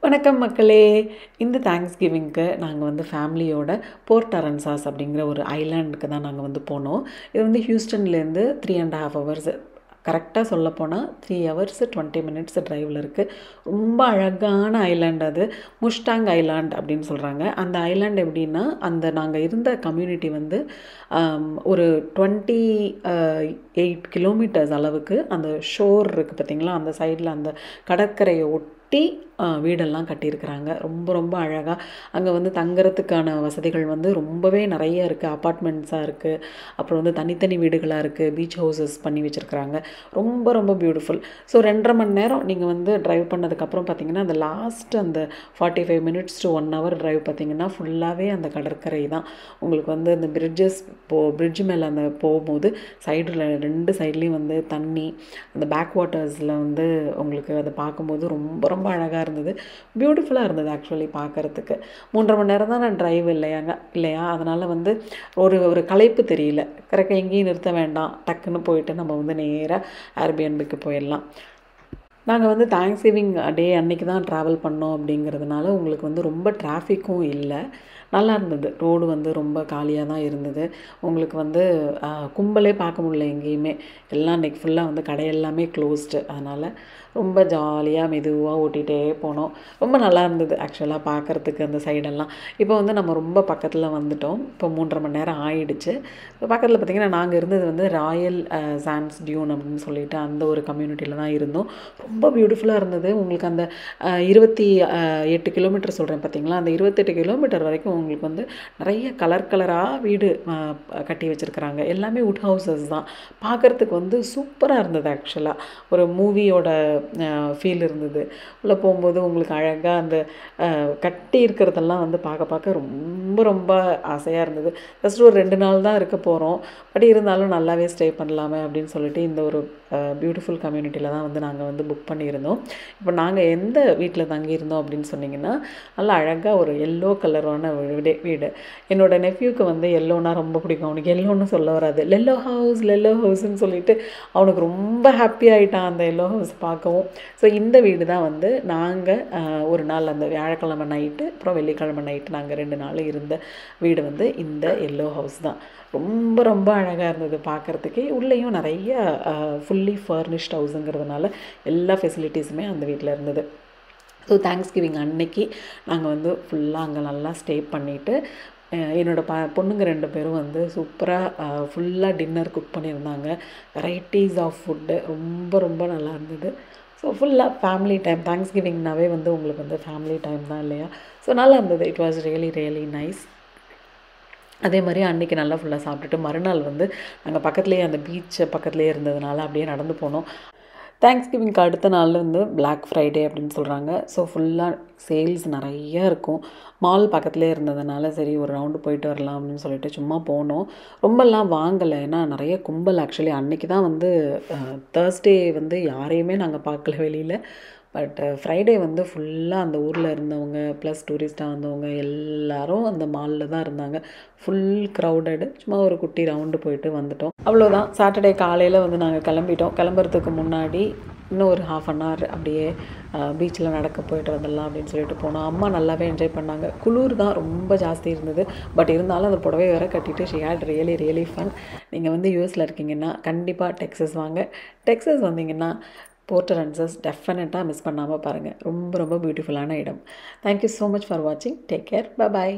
வணக்கம் மக்களே. இந்த தேங்க்ஸ்கிவிங்க்கு நாங்கள் வந்து ஃபேமிலியோட போர்ட் அரன்சாஸ் அப்படிங்கிற ஒரு ஐலாண்டுக்கு தான் நாங்கள் வந்து போனோம். இது வந்து ஹியூஸ்டன்லேருந்து 3.5 ஹவர்ஸ், கரெக்டாக சொல்லப்போனால் 3 ஹவர்ஸ் 20 மினிட்ஸ் டிரைவில் இருக்குது. ரொம்ப அழகான ஐலாண்ட் அது. முஷ்டாங் ஐலாண்ட் அப்படின்னு சொல்கிறாங்க. அந்த ஐலாண்ட் எப்படின்னா, அந்த நாங்கள் இருந்த கம்யூனிட்டி வந்து ஒரு 28 கிலோமீட்டர்ஸ் அளவுக்கு அந்த ஷோர் இருக்குது பார்த்தீங்களா, அந்த சைடில் அந்த கடற்கரையை ஒட்டி வீடெல்லாம் கட்டியிருக்கிறாங்க. ரொம்ப ரொம்ப அழகாக அங்கே வந்து தங்குறதுக்கான வசதிகள் வந்து ரொம்பவே நிறைய இருக்குது. அப்பார்ட்மெண்ட்ஸாக இருக்குது, அப்புறம் வந்து தனித்தனி வீடுகளாக இருக்குது, பீச் ஹவுசஸ் பண்ணி வச்சுருக்குறாங்க. ரொம்ப ரொம்ப பியூட்டிஃபுல். ஸோ 2.5 மணி நேரம் நீங்கள் வந்து ட்ரைவ் பண்ணதுக்கப்புறம் பார்த்தீங்கன்னா, அந்த லாஸ்ட் அந்த 45 மினிட்ஸ் to 1 hour ட்ரைவ் பார்த்தீங்கன்னா ஃபுல்லாகவே அந்த கடற்கரை தான். உங்களுக்கு வந்து அந்த பிரிட்ஜ் மேலே அந்த போகும்போது சைடில் 2 சைட்லேயும் வந்து தண்ணி, அந்த பேக் வாட்டர்ஸில் வந்து உங்களுக்கு அதை பார்க்கும்போது ரொம்ப ரொம்ப அழகாக இருந்தது. பியூட்டிஃபுல்லாக இருந்தது ஆக்சுவலி பார்க்குறதுக்கு. 3.5 மணி நேரம் தான் நான் ட்ரைவ் இல்லையா, அதனால் வந்து ஒரு களைப்பு தெரியல. கரெக்டாக எங்கேயும் நிறுத்த வேண்டாம், டக்குன்னு போயிட்டு நம்ம வந்து நேராக ஏர்பிஎன்பிக்கு போயிடலாம். நாங்கள் வந்து தேங்க்ஸ்கிவிங் டே அன்றைக்கி தான் ட்ராவல் பண்ணோம் அப்படிங்கிறதுனால உங்களுக்கு வந்து ரொம்ப டிராஃபிக்கும் இல்லை. நல்லா இருந்தது. ரோடு வந்து ரொம்ப காலியாக தான் இருந்தது. உங்களுக்கு வந்து கும்பலே பார்க்க முடியல எங்கேயுமே. எல்லாம் அன்றைக்கி ஃபுல்லாக வந்து கடை எல்லாமே க்ளோஸ்டு. அதனால் ரொம்ப ஜாலியாக மெதுவாக ஓட்டிகிட்டே போனோம். ரொம்ப நல்லா இருந்தது ஆக்சுவலாக பார்க்குறதுக்கு அந்த சைடெல்லாம். இப்போ வந்து நம்ம ரொம்ப பக்கத்தில் வந்துட்டோம். இப்போ 3.5 மணி நேரம் ஆயிடுச்சு. பக்கத்தில் பார்த்திங்கன்னா நாங்கள் இருந்தது வந்து ராயல் சாண்ட்ஸ் டியூன் அப்படின்னு சொல்லிட்டு அந்த ஒரு கம்யூனிட்டியில் தான் இருந்தோம். ரொம்ப பியூட்டிஃபுல்லாக இருந்தது. உங்களுக்கு அந்த 28 கிலோமீட்டர் சொல்கிறேன் பார்த்தீங்களா, அந்த 28 கிலோமீட்டர் வரைக்கும் உங்களுக்கு வந்து நிறைய கலராக வீடு கட்டி வச்சுருக்குறாங்க. எல்லாமே வுட் ஹவுசஸ் தான். பார்க்குறதுக்கு வந்து சூப்பராக இருந்தது ஆக்சுவலாக. ஒரு மூவியோட ஃபீல் இருந்தது. உள்ளே போகும்போது உங்களுக்கு அழகாக அந்த கட்டி இருக்கிறதெல்லாம் வந்து பார்க்க ரொம்ப ரொம்ப ஆசையாக இருந்தது. ஜஸ்ட் ஒரு 2 நாள் தான் இருக்க போகிறோம். பட் இருந்தாலும் நல்லாவே ஸ்டே பண்ணலாமே அப்படின்னு சொல்லிட்டு இந்த ஒரு பியூட்டிஃபுல் கம்யூனிட்டியில் தான் வந்து நாங்கள் வந்து புக் பண்ணியிருந்தோம். இப்போ நாங்கள் எந்த வீட்டில் தங்கியிருந்தோம் அப்படின்னு சொன்னிங்கன்னா, நல்லா அழகாக ஒரு எல்லோ கலரான வீடு. என்னோடய நெஃப்யூக்கு வந்து எல்லோனா ரொம்ப பிடிக்கும். அவனுக்கு எல்லோன்னு சொல்ல வராது. லெல்லோ ஹவுஸ்ன்னு சொல்லிட்டு அவனுக்கு ரொம்ப ஹாப்பி ஆகிட்டான் அந்த எல்லோ ஹவுஸ் பார்க்கவும். ஸோ இந்த வீடு தான் வந்து நாங்கள் ஒரு நாள் அந்த வியாழக்கிழமை நைட்டு அப்புறம் வெள்ளிக்கிழமை நைட்டு நாங்கள் 2 நாள் இருந்த வீடு வந்து இந்த எல்லோ ஹவுஸ் தான். ரொம்ப ரொம்ப அழகாக இருந்தது பார்க்குறதுக்கே. உள்ளேயும் நிறைய ஃபுல்லி ஃபர்னிஷ்ட் ஹவுஸுங்கிறதுனால எல்லா ஃபெசிலிட்டிஸுமே அந்த வீட்டில் இருந்தது. ஸோ தேங்க்ஸ்கிவிங் அன்னைக்கு நாங்கள் வந்து ஃபுல்லாக அங்கே நல்லா ஸ்டே பண்ணிவிட்டு என்னோடய பொண்ணுங்க 2 பேரும் வந்து சூப்பராக ஃபுல்லாக டின்னர் குக் பண்ணியிருந்தாங்க. வெரைட்டிஸ் ஆஃப் ஃபுட்டு ரொம்ப ரொம்ப நல்லா இருந்தது. ஸோ ஃபுல்லாக ஃபேமிலி டைம். தேங்க்ஸ்கிவிங்னாவே வந்து உங்களுக்கு வந்து ஃபேமிலி டைம் தான் இல்லையா? ஸோ நல்லா இருந்தது. It was really nice. அதே மாதிரி அன்றைக்கி நல்லா ஃபுல்லாக சாப்பிட்டுட்டு மறுநாள் வந்து நாங்கள் பக்கத்துலேயே அந்த பீச் பக்கத்துலேயே இருந்ததுனால அப்படியே நடந்து போனோம். தேங்க்ஸ்கிவிங்க்கு அடுத்த நாள் வந்து Black Friday அப்படின்னு சொல்கிறாங்க. ஸோ ஃபுல்லாக சேல்ஸ் நிறைய இருக்கும். மால் பக்கத்துலேயே இருந்ததுனால சரி ஒரு ரவுண்டு போயிட்டு வரலாம் அப்படின்னு சொல்லிட்டு சும்மா போனோம். ரொம்பலாம் வாங்கலை, ஏன்னா நிறைய கும்பல். ஆக்சுவலி அன்றைக்கி தான் வந்து தேர்ஸ்டே வந்து யாரையுமே நாங்கள் பார்க்கல வெளியில். பட் ஃப்ரைடே வந்து ஃபுல்லாக அந்த ஊரில் இருந்தவங்க ப்ளஸ் டூரிஸ்ட்டாக வந்தவங்க எல்லோரும் அந்த மாலில் தான் இருந்தாங்க. ஃபுல் க்ரௌடடு. சும்மா ஒரு குட்டி ரவுண்டு போயிட்டு வந்துட்டோம், அவ்வளோதான். சாட்டர்டே காலையில் வந்து நாங்கள் கிளம்பிட்டோம். கிளம்புறதுக்கு முன்னாடி இன்னும் ஒரு 1/2 an hour அப்படியே பீச்சில் நடக்க போயிட்டு வந்துடலாம் அப்படின்னு சொல்லிட்டு போனோம். அம்மா நல்லாவே என்ஜாய் பண்ணாங்க. குளிர் தான் ரொம்ப ஜாஸ்தி இருந்தது. பட் இருந்தாலும் அந்த புடவை வேறு கட்டிட்டு ஷி ஹேட் ரியலி ஃபன். நீங்கள் வந்து யூஎஸில் இருக்கீங்கன்னா கண்டிப்பாக டெக்ஸஸ் வாங்க. டெக்ஸஸ் வந்தீங்கன்னா போர்ட் அரன்சாஸ் டெஃபினட்டாக மிஸ் பண்ணாமல் பாருங்கள். ரொம்ப ரொம்ப பியூட்டிஃபுல்லான இடம். தேங்க்யூ ஸோ மச் ஃபார் வாட்சிங். Take care. பை.